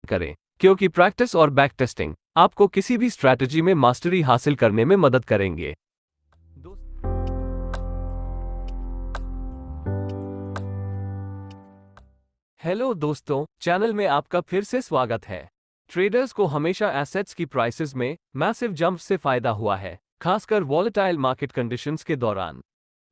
करें, क्योंकि प्रैक्टिस और बैक टेस्टिंग आपको किसी भी स्ट्रैटेजी में मास्टरी हासिल करने में मदद करेंगे। हेलो दोस्तों, चैनल में आपका फिर से स्वागत है। ट्रेडर्स को हमेशा एसेट्स की प्राइसेस में मैसिव जंप से फायदा हुआ है, खासकर वॉलेटाइल मार्केट कंडीशंस के दौरान।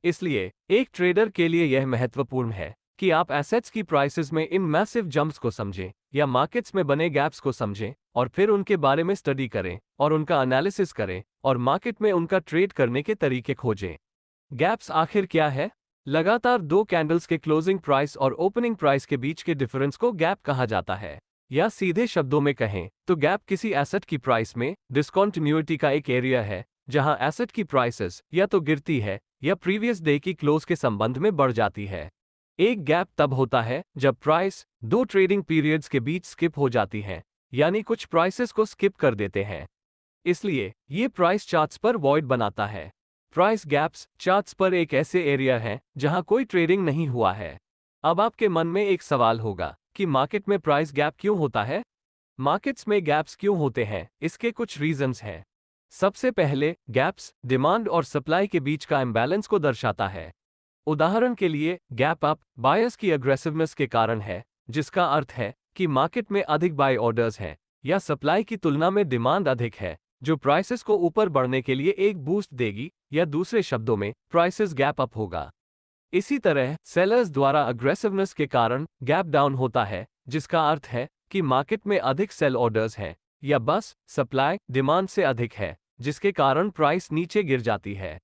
इसलिए एक ट्रेडर के लिए यह महत्वपूर्ण है कि आप एसेट्स की प्राइसेस में इन मैसिव जंप्स को समझें या मार्केट्स में बने गैप्स को समझें और फिर उनके बारे में स्टडी करें और उनका एनालिसिस करें और मार्केट में उनका ट्रेड करने के तरीके खोजें। गैप्स आखिर क्या है? लगातार दो कैंडल्स के क्लोजिंग प्राइस और ओपनिंग प्राइस के बीच के डिफरेंस को गैप कहा जाता है। या सीधे शब्दों में कहें तो गैप किसी एसेट की प्राइस में डिस्कंटिन्यूटी का एक एरिया है जहां एसेट की प्राइसेस या तो गिरती है या प्रीवियस डे की क्लोज के संबंध में बढ़ जाती है। एक गैप तब होता है जब प्राइस दो ट्रेडिंग पीरियड्स के बीच स्किप हो जाती है, यानी कुछ प्राइसेस को स्किप कर देते हैं। इसलिए ये प्राइस चार्ट्स पर वॉइड बनाता है। प्राइस गैप्स चार्ट्स पर एक ऐसे एरिया है जहां कोई ट्रेडिंग नहीं हुआ है। अब आपके मन में एक सवाल होगा कि मार्केट में प्राइस गैप क्यों होता है? मार्केट्स में गैप्स क्यों होते हैं? इसके कुछ रीजंस हैं। सबसे पहले, गैप्स डिमांड और सप्लाई के बीच का इम्बैलेंस को दर्शाता है। उदाहरण के लिए, गैप अप बायर्स की अग्रेसिवनेस के कारण है, जिसका अर्थ है कि मार्केट में अधिक बाय ऑर्डर्स हैं या सप्लाई की तुलना में डिमांड अधिक है, जो प्राइसेस को ऊपर बढ़ने के लिए एक बूस्ट देगी, या दूसरे शब्दों में प्राइसेस गैप अप होगा। इसी तरह सेलर्स द्वारा अग्रेसिवनेस के कारण गैप डाउन होता है, जिसका अर्थ है कि मार्केट में अधिक सेल ऑर्डर्स हैं या बस सप्लाई डिमांड से अधिक है, जिसके कारण प्राइस नीचे गिर जाती है।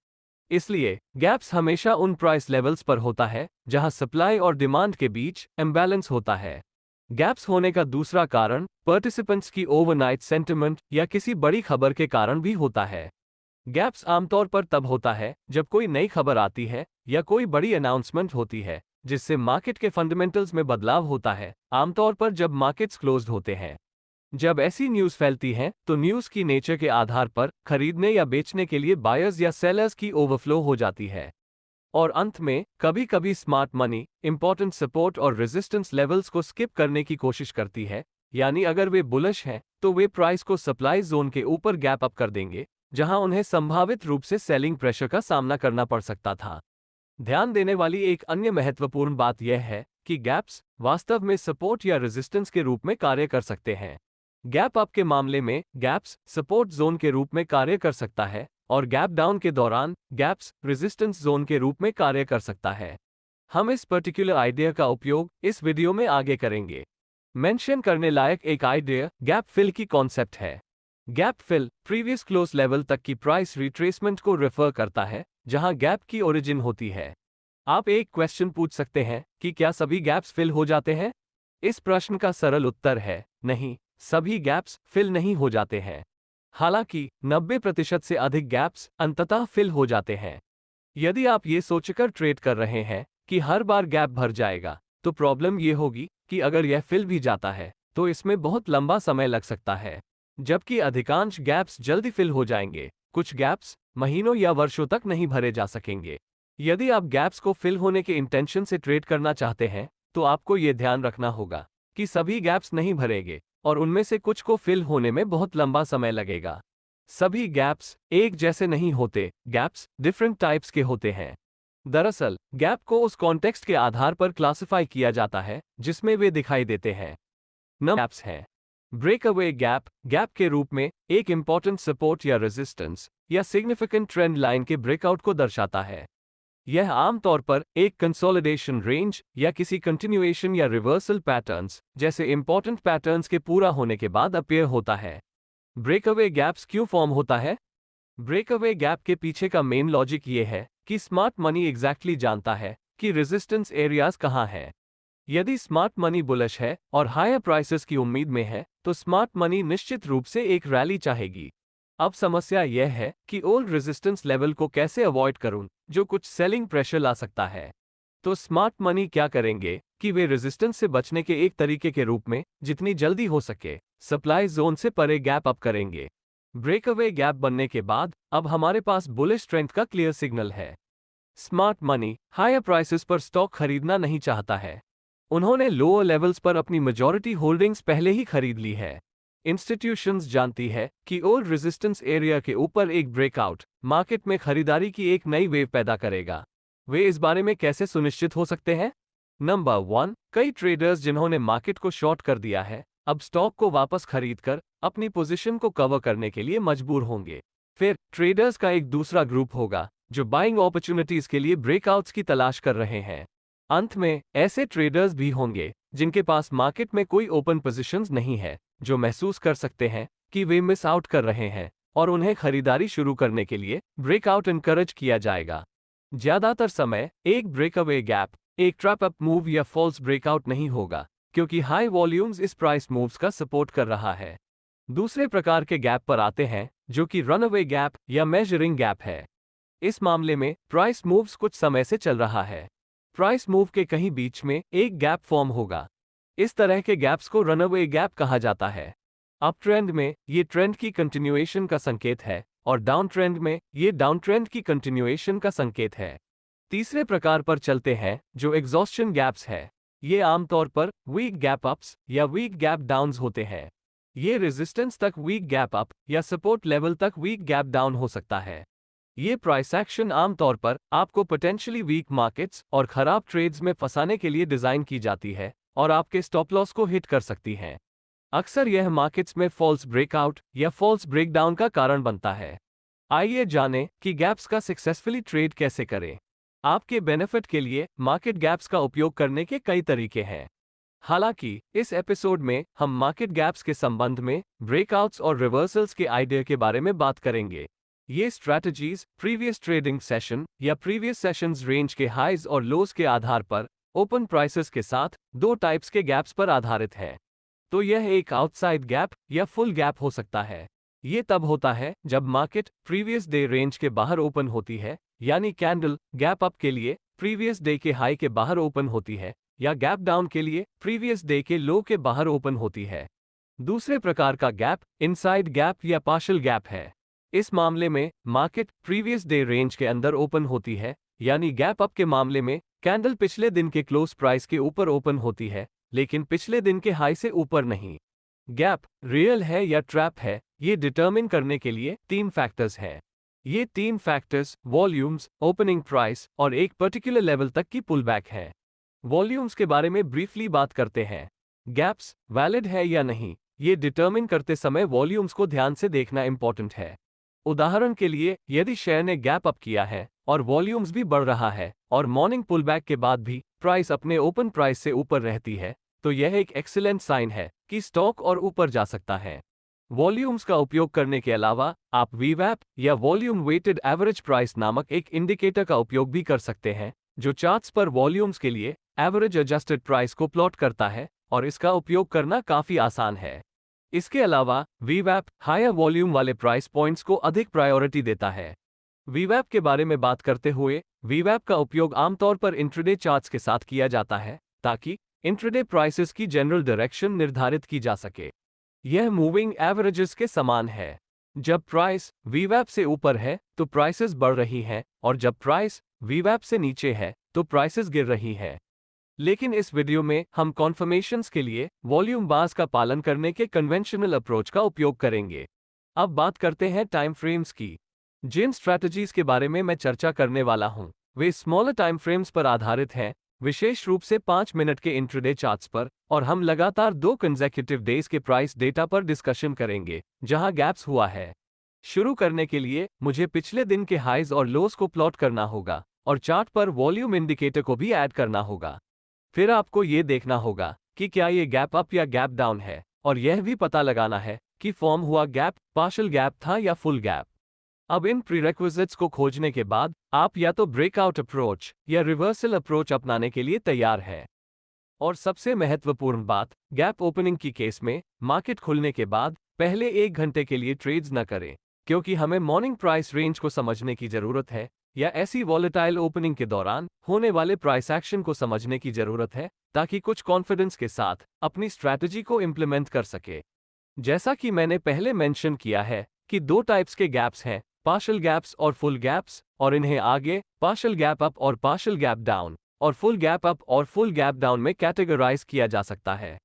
इसलिए गैप्स हमेशा उन प्राइस लेवल्स पर होता है जहां सप्लाई और डिमांड के बीच इम्बैलेंस होता है। गैप्स होने का दूसरा कारण पार्टिसिपेंट्स की ओवरनाइट सेंटिमेंट या किसी बड़ी खबर के कारण भी होता है। गैप्स आमतौर पर तब होता है जब कोई नई खबर आती है या कोई बड़ी अनाउंसमेंट होती है, जिससे मार्केट के फंडामेंटल्स में बदलाव होता है, आमतौर पर जब मार्केट्स क्लोज्ड होते हैं। जब ऐसी न्यूज़ फैलती है तो न्यूज़ की नेचर के आधार पर खरीदने या बेचने के लिए बायर्स या सेलर्स की ओवरफ्लो हो जाती है। और अंत में कभी कभी स्मार्ट मनी इंपॉर्टेंट सपोर्ट और रेजिस्टेंस लेवल्स को स्किप करने की कोशिश करती है, यानी अगर वे बुलिश हैं तो वे प्राइस को सप्लाई जोन के ऊपर गैप अप कर देंगे, जहां उन्हें संभावित रूप से सेलिंग प्रेशर का सामना करना पड़ सकता था। ध्यान देने वाली एक अन्य महत्वपूर्ण बात यह है कि गैप्स वास्तव में सपोर्ट या रेजिस्टेंस के रूप में कार्य कर सकते हैं। गैप अप के मामले में गैप्स सपोर्ट जोन के रूप में कार्य कर सकता है और गैप डाउन के दौरान गैप्स रेजिस्टेंस जोन के रूप में कार्य कर सकता है। हम इस पर्टिकुलर आइडिया का उपयोग इस वीडियो में आगे करेंगे। मेंशन करने लायक एक आइडिया गैप फिल की कॉन्सेप्ट है। Gap fill previous close level तक की प्राइस रिट्रेसमेंट को रेफर करता है, जहां गैप की ओरिजिन होती है। आप एक क्वेश्चन पूछ सकते हैं कि क्या सभी गैप्स फिल हो जाते हैं? इस प्रश्न का सरल उत्तर है नहीं, सभी गैप्स फिल नहीं हो जाते हैं। हालांकि 90% से अधिक गैप्स अंततः फिल हो जाते हैं। यदि आप ये सोचकर ट्रेड कर रहे हैं कि हर बार गैप भर जाएगा, तो प्रॉब्लम ये होगी कि अगर यह फिल भी जाता है तो इसमें बहुत लंबा समय लग सकता है, जबकि अधिकांश गैप्स जल्दी फिल हो जाएंगे। कुछ गैप्स महीनों या वर्षों तक नहीं भरे जा सकेंगे। यदि आप गैप्स को फिल होने के इंटेंशन से ट्रेड करना चाहते हैं, तो आपको ये ध्यान रखना होगा कि सभी गैप्स नहीं भरेंगे और उनमें से कुछ को फिल होने में बहुत लंबा समय लगेगा। सभी गैप्स एक जैसे नहीं होते, गैप्स डिफरेंट टाइप्स के होते हैं। दरअसल गैप को उस कॉन्टेक्स्ट के आधार पर क्लासिफाई किया जाता है जिसमें वे दिखाई देते हैं। गैप्स हैं ब्रेकअवे गैप, गैप के रूप में एक इंपॉर्टेंट सपोर्ट या रेजिस्टेंस या सिग्निफिकेंट ट्रेंड लाइन के ब्रेकआउट को दर्शाता है। यह आमतौर पर एक कंसोलिडेशन रेंज या किसी कंटिन्यूएशन या रिवर्सल पैटर्न्स जैसे इंपॉर्टेंट पैटर्न्स के पूरा होने के बाद अपीयर होता है। ब्रेकअवे गैप्स क्यों फॉर्म होता है? ब्रेकअवे गैप के पीछे का मेन लॉजिक ये है कि स्मार्ट मनी एग्जैक्टली जानता है कि रेजिस्टेंस एरियाज कहाँ हैं। यदि स्मार्ट मनी बुलिश है और हायर प्राइसेस की उम्मीद में है, तो स्मार्ट मनी निश्चित रूप से एक रैली चाहेगी। अब समस्या यह है कि ओल्ड रेजिस्टेंस लेवल को कैसे अवॉइड करूं, जो कुछ सेलिंग प्रेशर ला सकता है। तो स्मार्ट मनी क्या करेंगे कि वे रेजिस्टेंस से बचने के एक तरीके के रूप में जितनी जल्दी हो सके सप्लाई जोन से परे गैप अप करेंगे। ब्रेकअवे गैप बनने के बाद अब हमारे पास बुलिश ट्रेंड का क्लियर सिग्नल है। स्मार्ट मनी हायर प्राइसेस पर स्टॉक खरीदना नहीं चाहता है। उन्होंने लोअर लेवल्स पर अपनी मेजॉरिटी होल्डिंग्स पहले ही खरीद ली है। इंस्टीट्यूशंस जानती है कि ओल्ड रेजिस्टेंस एरिया के ऊपर एक ब्रेकआउट मार्केट में खरीदारी की एक नई वेव पैदा करेगा। वे इस बारे में कैसे सुनिश्चित हो सकते हैं? नंबर 1, कई ट्रेडर्स जिन्होंने मार्केट को शॉर्ट कर दिया है, अब स्टॉक को वापस खरीदकर अपनी पोजीशन को कवर करने के लिए मजबूर होंगे। फिर ट्रेडर्स का एक दूसरा ग्रुप होगा जो बाइंग अपॉर्चुनिटीज के लिए ब्रेकआउट्स की तलाश कर रहे हैं। अंत में ऐसे ट्रेडर्स भी होंगे जिनके पास मार्केट में कोई ओपन पोजीशंस नहीं है, जो महसूस कर सकते हैं कि वे मिस आउट कर रहे हैं और उन्हें खरीदारी शुरू करने के लिए ब्रेकआउट एनकरेज किया जाएगा। ज्यादातर समय एक ब्रेकअवे गैप, एक ट्रैप अप मूव या फॉल्स ब्रेकआउट नहीं होगा, क्योंकि हाई वॉल्यूम्स इस प्राइस मूव्स का सपोर्ट कर रहा है। दूसरे प्रकार के गैप पर आते हैं जो कि रनअवे गैप या मेजरिंग गैप है। इस मामले में प्राइस मूव्स कुछ समय से चल रहा है। प्राइस मूव के कहीं बीच में एक गैप फॉर्म होगा। इस तरह के गैप्स को रनअवे गैप कहा जाता है। अप ट्रेंड में ये ट्रेंड की कंटिन्यूएशन का संकेत है और डाउन ट्रेंड में ये डाउन ट्रेंड की कंटिन्यूएशन का संकेत है। तीसरे प्रकार पर चलते हैं जो एग्जॉस्शन गैप्स है। ये आमतौर पर वीक गैप अप्स या वीक गैप डाउन्स होते हैं। ये रेजिस्टेंस तक वीक गैप अप या सपोर्ट लेवल तक वीक गैप डाउन हो सकता है। ये प्राइस एक्शन आमतौर पर आपको पोटेंशियली वीक मार्केट्स और खराब ट्रेड्स में फंसाने के लिए डिजाइन की जाती है और आपके स्टॉप लॉस को हिट कर सकती हैं। अक्सर यह मार्केट्स में फॉल्स ब्रेकआउट या फॉल्स ब्रेकडाउन का कारण बनता है। आइए जानें कि गैप्स का सक्सेसफुली ट्रेड कैसे करें। आपके बेनिफिट के लिए मार्केट गैप्स का उपयोग करने के कई तरीके हैं। हालांकि इस एपिसोड में हम मार्केट गैप्स के संबंध में ब्रेकआउट्स और रिवर्सल्स के आइडिया के बारे में बात करेंगे। ये स्ट्रैटेजीज प्रीवियस ट्रेडिंग सेशन या प्रीवियस सेशंस रेंज के हाइज और लोज के आधार पर ओपन प्राइसेस के साथ दो टाइप्स के गैप्स पर आधारित है। तो यह एक आउटसाइड गैप या फुल गैप हो सकता है। ये तब होता है जब मार्केट प्रीवियस डे रेंज के बाहर ओपन होती है, यानी कैंडल गैप अप के लिए प्रीवियस डे के हाई के बाहर ओपन होती है या गैप डाउन के लिए प्रीवियस डे के लो के बाहर ओपन होती है। दूसरे प्रकार का गैप इनसाइड गैप या पार्शियल गैप है। इस मामले में मार्केट प्रीवियस डे रेंज के अंदर ओपन होती है, यानी गैप अप के मामले में कैंडल पिछले दिन के क्लोज प्राइस के ऊपर ओपन होती है, लेकिन पिछले दिन के हाई से ऊपर नहीं। गैप रियल है या ट्रैप है, ये डिटरमिन करने के लिए 3 फैक्टर्स हैं। ये 3 फैक्टर्स वॉल्यूम्स, ओपनिंग प्राइस और एक पर्टिकुलर लेवल तक की पुलबैक है। वॉल्यूम्स के बारे में ब्रीफली बात करते हैं। गैप्स वैलिड है या नहीं, ये डिटरमिन करते समय वॉल्यूम्स को ध्यान से देखना इंपॉर्टेंट है। उदाहरण के लिए, यदि शेयर ने गैप अप किया है और वॉल्यूम्स भी बढ़ रहा है और मॉर्निंग पुलबैक के बाद भी प्राइस अपने ओपन प्राइस से ऊपर रहती है, तो यह एक एक्सीलेंट साइन है कि स्टॉक और ऊपर जा सकता है। वॉल्यूम्स का उपयोग करने के अलावा आप वीवैप या वॉल्यूम वेटेड एवरेज प्राइस नामक एक इंडिकेटर का उपयोग भी कर सकते हैं, जो चार्ट्स पर वॉल्यूम्स के लिए एवरेज एडजस्टेड प्राइस को प्लॉट करता है, और इसका उपयोग करना काफी आसान है। इसके अलावा वीवैप हायर वॉल्यूम वाले प्राइस पॉइंट्स को अधिक प्रायोरिटी देता है। वीवैप के बारे में बात करते हुए, वीवैप का उपयोग आमतौर पर इंट्राडे चार्ट्स के साथ किया जाता है ताकि इंट्राडे प्राइसेस की जनरल डायरेक्शन निर्धारित की जा सके। यह मूविंग एवरेजेस के समान है। जब प्राइस वीवैप से ऊपर है तो प्राइसेस बढ़ रही हैं, और जब प्राइस वीवैप से नीचे है तो प्राइसेस गिर रही हैं। लेकिन इस वीडियो में हम कॉन्फर्मेशंस के लिए वॉल्यूम बार्स का पालन करने के कन्वेंशनल अप्रोच का उपयोग करेंगे। अब बात करते हैं टाइम फ्रेम्स की। जिन स्ट्रैटेजीज के बारे में मैं चर्चा करने वाला हूं, वे स्मॉलर टाइम फ्रेम्स पर आधारित हैं, विशेष रूप से 5 मिनट के इंट्राडे चार्ट्स पर, और हम लगातार 2 कंसेक्यूटिव डेज के प्राइस डेटा पर डिस्कशन करेंगे जहां गैप्स हुआ है। शुरू करने के लिए मुझे पिछले दिन के हाइज और लोस को प्लॉट करना होगा और चार्ट पर वॉल्यूम इंडिकेटर को भी ऐड करना होगा। फिर आपको ये देखना होगा कि क्या ये गैप अप या गैप डाउन है, और यह भी पता लगाना है कि फॉर्म हुआ गैप पार्शियल गैप था या फुल गैप। अब इन प्रीरेक्विजिट्स को खोजने के बाद आप या तो ब्रेकआउट अप्रोच या रिवर्सल अप्रोच अपनाने के लिए तैयार हैं। और सबसे महत्वपूर्ण बात, गैप ओपनिंग की केस में मार्केट खुलने के बाद पहले 1 घंटे के लिए ट्रेड्स न करें, क्योंकि हमें मॉर्निंग प्राइस रेंज को समझने की जरूरत है या ऐसी वॉलेटाइल ओपनिंग के दौरान होने वाले प्राइस एक्शन को समझने की जरूरत है, ताकि कुछ कॉन्फिडेंस के साथ अपनी स्ट्रैटेजी को इम्प्लीमेंट कर सके। जैसा कि मैंने पहले मेंशन किया है कि 2 टाइप्स के गैप्स हैं, पार्शियल गैप्स और फुल गैप्स, और इन्हें आगे पार्शियल गैप अप और पार्शियल गैप डाउन और फुल गैप अप और फुल गैप डाउन में कैटेगराइज किया जा सकता है।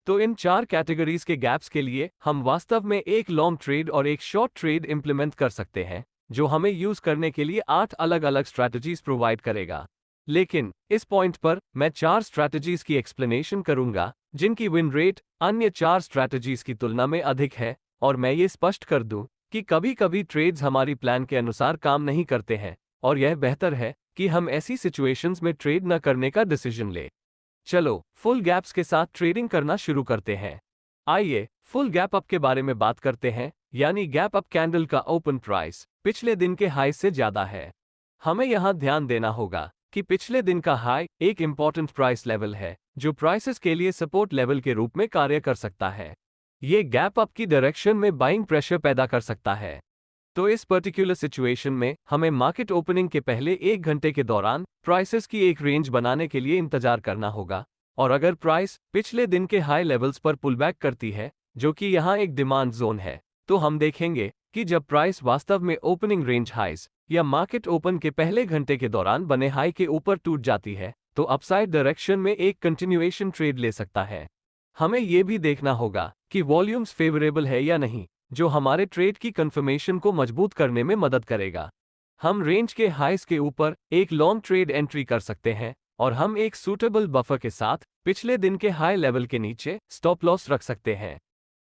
तो इन 4 कैटेगरीज के गैप्स के लिए हम वास्तव में एक लॉन्ग ट्रेड और एक शॉर्ट ट्रेड इंप्लीमेंट कर सकते हैं, जो हमें यूज करने के लिए 8 अलग अलग स्ट्रैटेजीज प्रोवाइड करेगा। लेकिन इस पॉइंट पर मैं 4 स्ट्रैटेजीज की एक्सप्लेनेशन करूंगा जिनकी विन रेट अन्य 4 स्ट्रैटेजीज की तुलना में अधिक है, और मैं ये स्पष्ट कर दूं कि कभी कभी ट्रेड्स हमारी प्लान के अनुसार काम नहीं करते हैं, और यह बेहतर है कि हम ऐसी सिचुएशंस में ट्रेड न करने का डिसीजन ले। चलो फुल गैप्स के साथ ट्रेडिंग करना शुरू करते हैं। आइए फुल गैप अप के बारे में बात करते हैं, यानी गैप अप कैंडल का ओपन प्राइस पिछले दिन के हाई से ज्यादा है। हमें यहां ध्यान देना होगा कि पिछले दिन का हाई एक इंपॉर्टेंट प्राइस लेवल है, जो प्राइसेस के लिए सपोर्ट लेवल के रूप में कार्य कर सकता है। ये गैप अप की डायरेक्शन में बाइंग प्रेशर पैदा कर सकता है। तो इस पर्टिकुलर सिचुएशन में हमें मार्केट ओपनिंग के पहले 1 घंटे के दौरान प्राइसेस की एक रेंज बनाने के लिए इंतजार करना होगा, और अगर प्राइस पिछले दिन के हाई लेवल्स पर पुल बैक करती है, जो कि यहाँ एक डिमांड जोन है, तो हम देखेंगे कि जब प्राइस वास्तव में ओपनिंग रेंज हाइज या मार्केट ओपन के पहले घंटे के दौरान बने हाई के ऊपर टूट जाती है, तो अपसाइड डायरेक्शन में एक कंटिन्यूएशन ट्रेड ले सकता है। हमें यह भी देखना होगा कि वॉल्यूम्स फेवरेबल है या नहीं, जो हमारे ट्रेड की कंफर्मेशन को मजबूत करने में मदद करेगा। हम रेंज के हाइस के ऊपर एक लॉन्ग ट्रेड एंट्री कर सकते हैं, और हम एक सूटेबल बफर के साथ पिछले दिन के हाई लेवल के नीचे स्टॉप लॉस रख सकते हैं।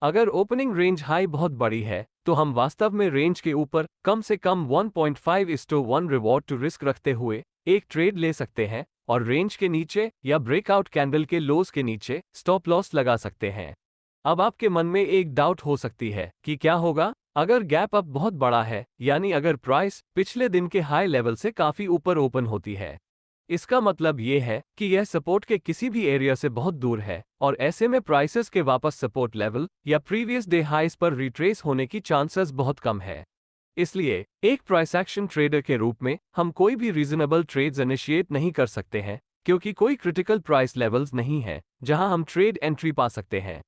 अगर ओपनिंग रेंज हाई बहुत बड़ी है, तो हम वास्तव में रेंज के ऊपर कम से कम 1.5:1 रिवॉर्ड टू रिस्क रखते हुए एक ट्रेड ले सकते हैं, और रेंज के नीचे या ब्रेकआउट कैंडल के लोज के नीचे स्टॉप लॉस लगा सकते हैं। अब आपके मन में एक डाउट हो सकती है कि क्या होगा अगर गैप अप बहुत बड़ा है, यानी अगर प्राइस पिछले दिन के हाई लेवल से काफी ऊपर ओपन होती है। इसका मतलब ये है कि यह सपोर्ट के किसी भी एरिया से बहुत दूर है, और ऐसे में प्राइसेस के वापस सपोर्ट लेवल या प्रीवियस डे हाइस पर रिट्रेस होने की चांसेस बहुत कम है। इसलिए एक प्राइस एक्शन ट्रेडर के रूप में हम कोई भी रीजनेबल ट्रेड्स इनिशिएट नहीं कर सकते हैं, क्योंकि कोई क्रिटिकल प्राइस लेवल्स नहीं है जहां हम ट्रेड एंट्री पा सकते हैं।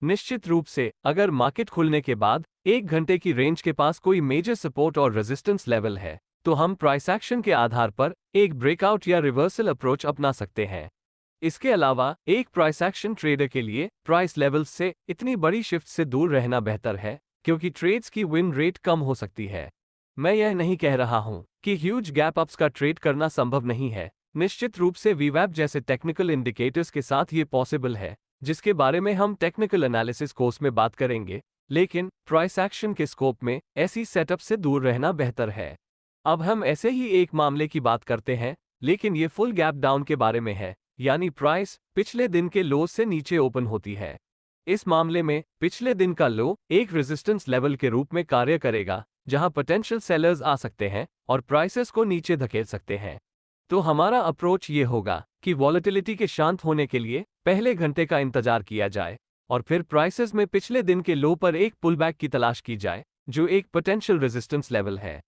निश्चित रूप से अगर मार्केट खुलने के बाद 1 घंटे की रेंज के पास कोई मेजर सपोर्ट और रेजिस्टेंस लेवल है, तो हम प्राइस एक्शन के आधार पर एक ब्रेकआउट या रिवर्सल अप्रोच अपना सकते हैं। इसके अलावा एक प्राइस एक्शन ट्रेडर के लिए प्राइस लेवल्स से इतनी बड़ी शिफ्ट से दूर रहना बेहतर है, क्योंकि ट्रेड्स की विन रेट कम हो सकती है। मैं यह नहीं कह रहा हूं कि ह्यूज गैप अप्स का ट्रेड करना संभव नहीं है। निश्चित रूप से वीवैप जैसे टेक्निकल इंडिकेटर्स के साथ ये पॉसिबल है, जिसके बारे में हम टेक्निकल एनालिसिस कोर्स में बात करेंगे, लेकिन प्राइस एक्शन के स्कोप में ऐसी सेटअप से दूर रहना बेहतर है। अब हम ऐसे ही एक मामले की बात करते हैं, लेकिन ये फुल गैप डाउन के बारे में है, यानी प्राइस पिछले दिन के लो से नीचे ओपन होती है। इस मामले में पिछले दिन का लो एक रेजिस्टेंस लेवल के रूप में कार्य करेगा, जहां पोटेंशियल सेलर्स आ सकते हैं और प्राइसेस को नीचे धकेल सकते हैं। तो हमारा अप्रोच ये होगा कि वॉलेटिलिटी के शांत होने के लिए पहले घंटे का इंतजार किया जाए, और फिर प्राइसेस में पिछले दिन के लो पर एक पुलबैक की तलाश की जाए, जो एक पोटेंशियल रेजिस्टेंस लेवल है।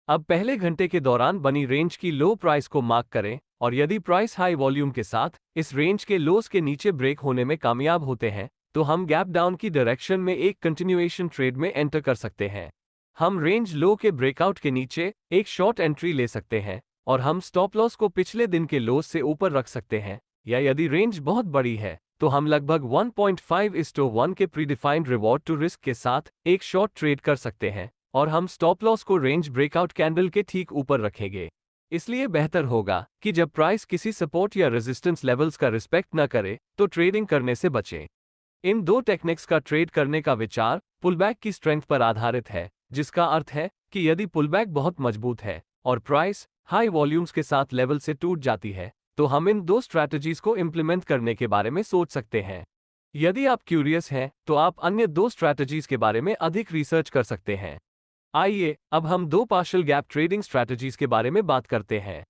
अब पहले घंटे के दौरान बनी रेंज की लो प्राइस को मार्क करें, और यदि प्राइस हाई वॉल्यूम के साथ इस रेंज के लोस के नीचे ब्रेक होने में कामयाब होते हैं, तो हम गैप डाउन की डायरेक्शन में एक कंटिन्यूएशन ट्रेड में एंटर कर सकते हैं। हम रेंज लो के ब्रेकआउट के नीचे एक शॉर्ट एंट्री ले सकते हैं, और हम स्टॉप लॉस को पिछले दिन के लोस से ऊपर रख सकते हैं, या यदि रेंज बहुत बड़ी है तो हम लगभग 1.5:1 के प्रीडिफाइंड रिवॉर्ड टू रिस्क के साथ एक शॉर्ट ट्रेड कर सकते हैं, और हम स्टॉप लॉस को रेंज ब्रेकआउट कैंडल के ठीक ऊपर रखेंगे। इसलिए बेहतर होगा कि जब प्राइस किसी सपोर्ट या रेजिस्टेंस लेवल्स का रिस्पेक्ट न करे, तो ट्रेडिंग करने से बचें। इन दो टेक्निक्स का ट्रेड करने का विचार पुलबैक की स्ट्रेंथ पर आधारित है, जिसका अर्थ है कि यदि पुलबैक बहुत मजबूत है और प्राइस हाई वॉल्यूम्स के साथ लेवल से टूट जाती है, तो हम इन दो स्ट्रैटेजीज को इंप्लीमेंट करने के बारे में सोच सकते हैं। यदि आप क्यूरियस हैं, तो आप अन्य दो स्ट्रैटेजीज के बारे में अधिक रिसर्च कर सकते हैं। आइए अब हम दो पार्शियल गैप ट्रेडिंग स्ट्रैटेजीज के बारे में बात करते हैं।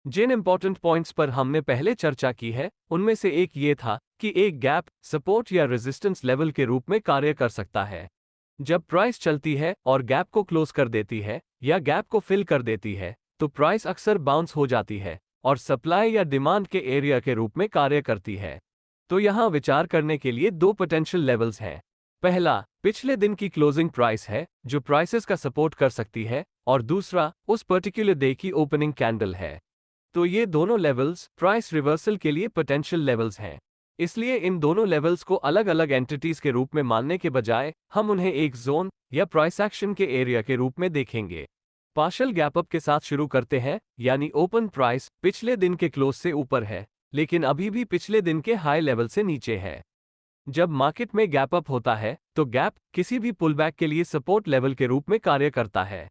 जिन इंपॉर्टेंट पॉइंट्स पर हमने पहले चर्चा की है, उनमें से एक ये था कि एक गैप सपोर्ट या रेजिस्टेंस लेवल के रूप में कार्य कर सकता है। जब प्राइस चलती है और गैप को क्लोज कर देती है या गैप को फिल कर देती है, तो प्राइस अक्सर बाउंस हो जाती है और सप्लाई या डिमांड के एरिया के रूप में कार्य करती है। तो यहाँ विचार करने के लिए दो पोटेंशियल लेवल्स हैं। पहला पिछले दिन की क्लोजिंग प्राइस है, जो प्राइसेस का सपोर्ट कर सकती है, और दूसरा उस पर्टिकुलर डे की ओपनिंग कैंडल है। तो ये दोनों लेवल्स प्राइस रिवर्सल के लिए पोटेंशियल लेवल्स हैं। इसलिए इन दोनों लेवल्स को अलग अलग एंटिटीज के रूप में मानने के बजाय हम उन्हें एक जोन या प्राइस एक्शन के एरिया के रूप में देखेंगे। पार्शियल गैप अप के साथ शुरू करते हैं, यानी ओपन प्राइस पिछले दिन के क्लोज से ऊपर है, लेकिन अभी भी पिछले दिन के हाई लेवल से नीचे है। जब मार्केट में गैप अप होता है तो गैप किसी भी पुलबैक के लिए सपोर्ट लेवल के रूप में कार्य करता है।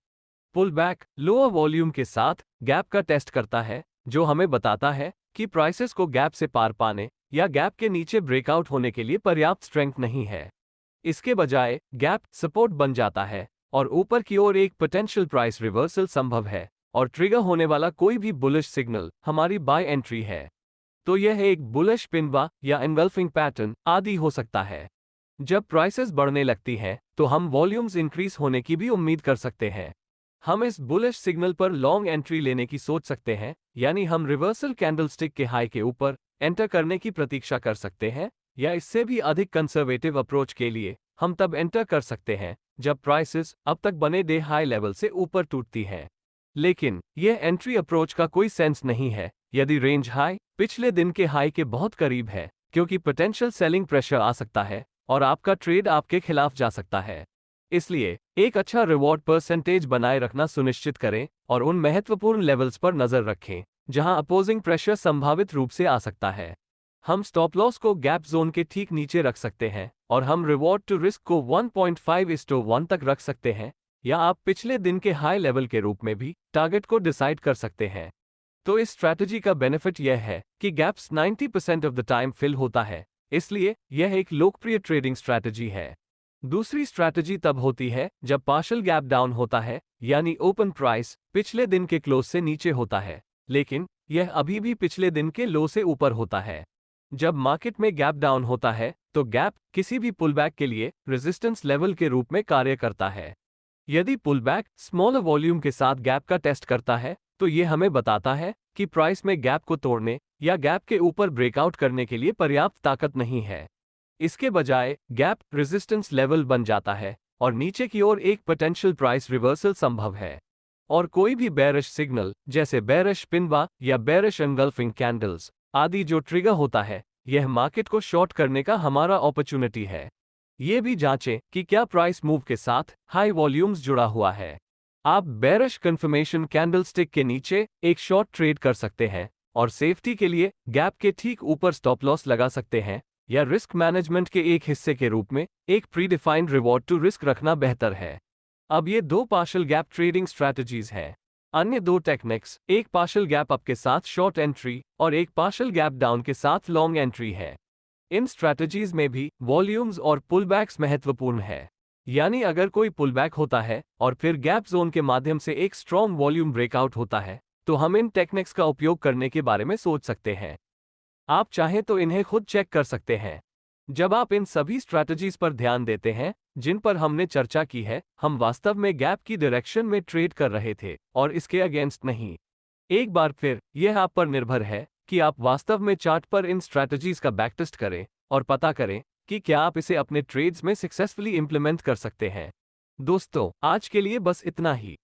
पुलबैक लोअर वॉल्यूम के साथ गैप का टेस्ट करता है, जो हमें बताता है कि प्राइसेस को गैप से पार पाने या गैप के नीचे ब्रेकआउट होने के लिए पर्याप्त स्ट्रेंथ नहीं है। इसके बजाय गैप सपोर्ट बन जाता है और ऊपर की ओर एक पोटेंशियल प्राइस रिवर्सल संभव है, और ट्रिगर होने वाला कोई भी बुलिश सिग्नल हमारी बाय एंट्री है। तो यह एक बुलिश पिनबा या एनगल्फिंग पैटर्न आदि हो सकता है। जब प्राइसेस बढ़ने लगती हैं तो हम वॉल्यूम्स इंक्रीज होने की भी उम्मीद कर सकते हैं। हम इस बुलिश सिग्नल पर लॉन्ग एंट्री लेने की सोच सकते हैं, यानी हम रिवर्सल कैंडलस्टिक के हाई के ऊपर एंटर करने की प्रतीक्षा कर सकते हैं, या इससे भी अधिक कंजर्वेटिव अप्रोच के लिए हम तब एंटर कर सकते हैं जब प्राइसेस अब तक बने डे हाई लेवल से ऊपर टूटती हैं। लेकिन यह एंट्री अप्रोच का कोई सेंस नहीं है यदि रेंज हाई पिछले दिन के हाई के बहुत करीब है, क्योंकि पोटेंशियल सेलिंग प्रेशर आ सकता है और आपका ट्रेड आपके खिलाफ जा सकता है। इसलिए एक अच्छा रिवॉर्ड परसेंटेज बनाए रखना सुनिश्चित करें और उन महत्वपूर्ण लेवल्स पर नजर रखें जहां अपोजिंग प्रेशर संभावित रूप से आ सकता है। हम स्टॉप लॉस को गैप जोन के ठीक नीचे रख सकते हैं और हम रिवॉर्ड टू रिस्क को 1.5:1 तक रख सकते हैं, या आप पिछले दिन के हाई लेवल के रूप में भी टारगेट को डिसाइड कर सकते हैं। तो इस स्ट्रैटेजी का बेनिफिट यह है कि gaps 90% of the time fill होता है, इसलिए यह एक लोकप्रिय ट्रेडिंग स्ट्रैटेजी है। दूसरी स्ट्रैटेजी तब होती है जब पार्शियल गैप डाउन होता है, यानी ओपन प्राइस पिछले दिन के क्लोज से नीचे होता है, लेकिन यह अभी भी पिछले दिन के लो से ऊपर होता है। जब मार्केट में गैप डाउन होता है तो गैप किसी भी पुलबैक के लिए रेजिस्टेंस लेवल के रूप में कार्य करता है। यदि पुलबैक स्मॉलर वॉल्यूम के साथ गैप का टेस्ट करता है तो यह हमें बताता है कि प्राइस में गैप को तोड़ने या गैप के ऊपर ब्रेकआउट करने के लिए पर्याप्त ताकत नहीं है। इसके बजाय गैप रेजिस्टेंस लेवल बन जाता है और नीचे की ओर एक पोटेंशियल प्राइस रिवर्सल संभव है। और कोई भी बेरिश सिग्नल जैसे बेरिश पिनबा या बेरिश एनगल्फिंग कैंडल्स आदि जो ट्रिगर होता है, यह मार्केट को शॉर्ट करने का हमारा अपॉर्चुनिटी है। ये भी जांचें कि क्या प्राइस मूव के साथ हाई वॉल्यूम्स जुड़ा हुआ है। आप बेरिश कंफर्मेशन कैंडलस्टिक के नीचे एक शॉर्ट ट्रेड कर सकते हैं और सेफ्टी के लिए गैप के ठीक ऊपर स्टॉप लॉस लगा सकते हैं, या रिस्क मैनेजमेंट के एक हिस्से के रूप में एक प्रीडिफाइंड रिवॉर्ड टू रिस्क रखना बेहतर है। अब ये दो पार्शियल गैप ट्रेडिंग स्ट्रैटेजीज हैं। अन्य दो टेक्निक्स एक पार्शियल गैप अप के साथ शॉर्ट एंट्री और एक पार्शियल गैप डाउन के साथ लॉन्ग एंट्री है। इन स्ट्रैटेजीज में भी वॉल्यूम्स और पुलबैक्स महत्वपूर्ण है, यानी अगर कोई पुलबैक होता है और फिर गैप जोन के माध्यम से एक स्ट्रॉन्ग वॉल्यूम ब्रेकआउट होता है तो हम इन टेक्निक्स का उपयोग करने के बारे में सोच सकते हैं। आप चाहें तो इन्हें खुद चेक कर सकते हैं। जब आप इन सभी स्ट्रैटेजीज पर ध्यान देते हैं जिन पर हमने चर्चा की है, हम वास्तव में गैप की डायरेक्शन में ट्रेड कर रहे थे और इसके अगेंस्ट नहीं। एक बार फिर यह आप पर निर्भर है कि आप वास्तव में चार्ट पर इन स्ट्रैटेजीज का बैकटेस्ट करें और पता करें कि क्या आप इसे अपने ट्रेड्स में सक्सेसफुली इंप्लीमेंट कर सकते हैं। दोस्तों, आज के लिए बस इतना ही।